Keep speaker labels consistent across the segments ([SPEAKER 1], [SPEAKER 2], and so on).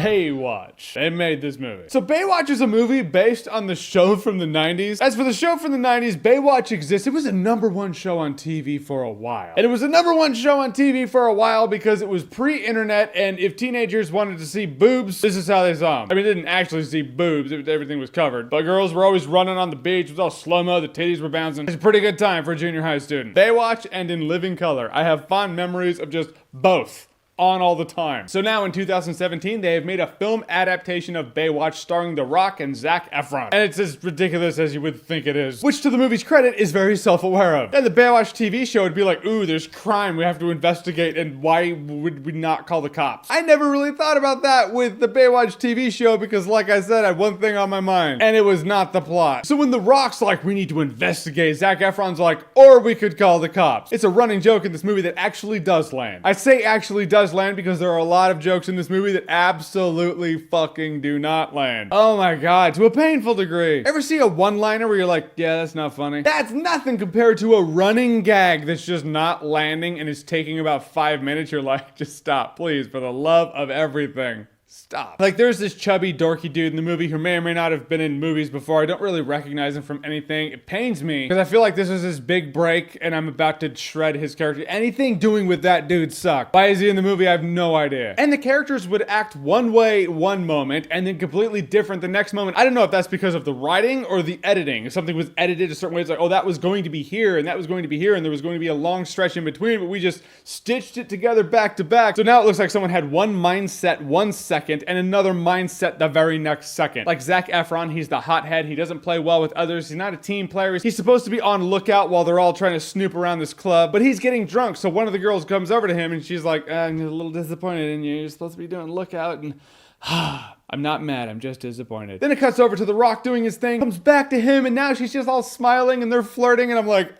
[SPEAKER 1] Baywatch. They made this movie. So Baywatch is a movie based on the show from the 90s. As for the show from the 90s, Baywatch exists. It was a #1 show on TV for a while. And it was a #1 show on TV for a while because it was pre-internet, and if teenagers wanted to see boobs, this is how they saw them. I mean, they didn't actually see boobs. Everything was covered. But girls were always running on the beach. It was all slow-mo. The titties were bouncing. It's a pretty good time for a junior high student. Baywatch and In Living Color. I have fond memories of just both. On all the time. So now in 2017, they have made a film adaptation of Baywatch starring The Rock and Zac Efron. And it's as ridiculous as you would think it is. Which to the movie's credit is very self-aware of. And the Baywatch TV show would be like, ooh, there's crime, we have to investigate, and why would we not call the cops? I never really thought about that with the Baywatch TV show because like I said, I had one thing on my mind. And it was not the plot. So when The Rock's like, we need to investigate, Zac Efron's like, or we could call the cops. It's a running joke in this movie that actually does land. I say actually does land because there are a lot of jokes in this movie that absolutely fucking do not land. Oh my god, to a painful degree. Ever see a one-liner where you're like, yeah, that's not funny? That's nothing compared to a running gag that's just not landing and is taking about 5 minutes. You're like, just stop, please, for the love of everything. Stop. Like, there's this chubby, dorky dude in the movie who may or may not have been in movies before. I don't really recognize him from anything. It pains me because I feel like this is his big break and I'm about to shred his character. Anything doing with that dude sucked. Why is he in the movie? I have no idea. And the characters would act one way one moment and then completely different the next moment. I don't know if that's because of the writing or the editing. If something was edited a certain way, it's like, oh, that was going to be here and that was going to be here and there was going to be a long stretch in between, but we just stitched it together back to back. So now it looks like someone had one mindset 1 second and another mindset the very next second. Like Zac Efron, he's the hothead. He doesn't play well with others. He's not a team player. He's supposed to be on lookout while they're all trying to snoop around this club, but he's getting drunk. So one of the girls comes over to him and she's like, I'm a little disappointed in you. You're supposed to be doing lookout and I'm not mad, I'm just disappointed. Then it cuts over to The Rock doing his thing, comes back to him, and now she's just all smiling and they're flirting, and I'm like,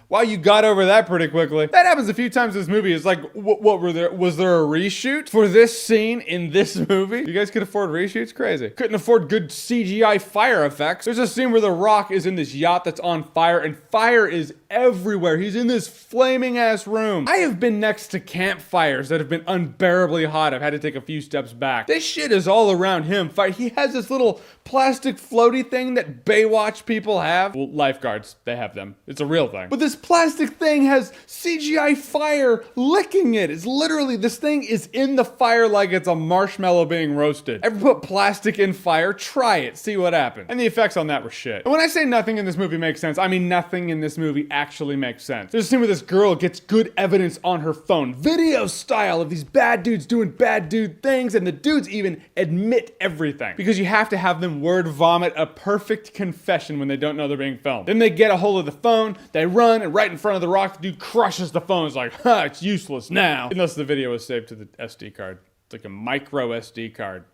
[SPEAKER 1] wow, you got over that pretty quickly. That happens a few times in this movie. It's like, was there a reshoot for this scene in this movie? You guys could afford reshoots? Crazy. Couldn't afford good CGI fire effects. There's a scene where The Rock is in this yacht that's on fire and fire is everywhere. He's in this flaming ass room. I have been next to campfires that have been unbearably hot. I've had to take a few steps back. This shit is all around him. He has this little plastic floaty thing that Baywatch people have. Well, lifeguards, they have them. It's a real thing. But this plastic thing has CGI fire licking it. It's literally, this thing is in the fire like it's a marshmallow being roasted. Ever put plastic in fire? Try it, see what happens. And the effects on that were shit. And when I say nothing in this movie makes sense, I mean nothing in this movie actually makes sense. There's a scene where this girl gets good evidence on her phone, video style, of these bad dudes doing bad dude things, and the dudes even admit everything. Because you have to have them word vomit a perfect confession when they don't know they're being filmed. Then they get a hold of the phone, they run, and right in front of The Rock, the dude crushes the phone. It's like, it's useless now. Unless the video was saved to the SD card. It's like a micro SD card.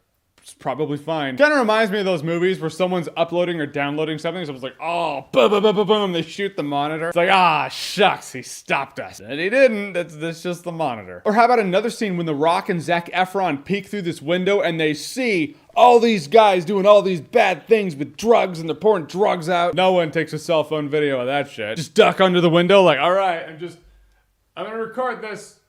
[SPEAKER 1] It's probably fine. Kind of reminds me of those movies where someone's uploading or downloading something. Someone's like, oh, boom, boom, boom, boom, boom. They shoot the monitor. It's like, shucks, he stopped us. And he didn't. That's just the monitor. Or how about another scene when The Rock and Zac Efron peek through this window and they see all these guys doing all these bad things with drugs and they're pouring drugs out. No one takes a cell phone video of that shit. Just duck under the window like, all right, I'm gonna record this.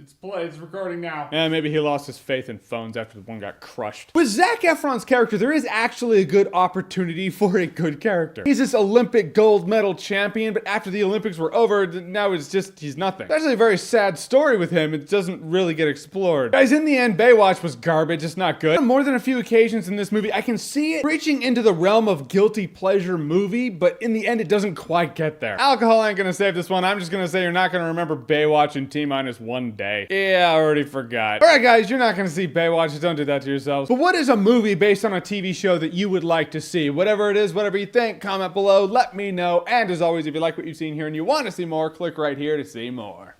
[SPEAKER 1] It's recording now. Yeah, maybe he lost his faith in phones after the one got crushed. With Zac Efron's character, there is actually a good opportunity for a good character. He's this Olympic gold medal champion, but after the Olympics were over, now he's nothing. It's actually a very sad story with him. It doesn't really get explored. Guys, in the end, Baywatch was garbage. It's not good. On more than a few occasions in this movie, I can see it reaching into the realm of guilty pleasure movie, but in the end, it doesn't quite get there. Alcohol ain't gonna save this one. I'm just gonna say you're not gonna remember Baywatch in T-minus 1 day. Yeah, I already forgot. All right, guys, you're not gonna see Baywatch. Just don't do that to yourselves. But what is a movie based on a TV show that you would like to see? Whatever it is, whatever you think, comment below, let me know. And as always, if you like what you've seen here and you want to see more, click right here to see more.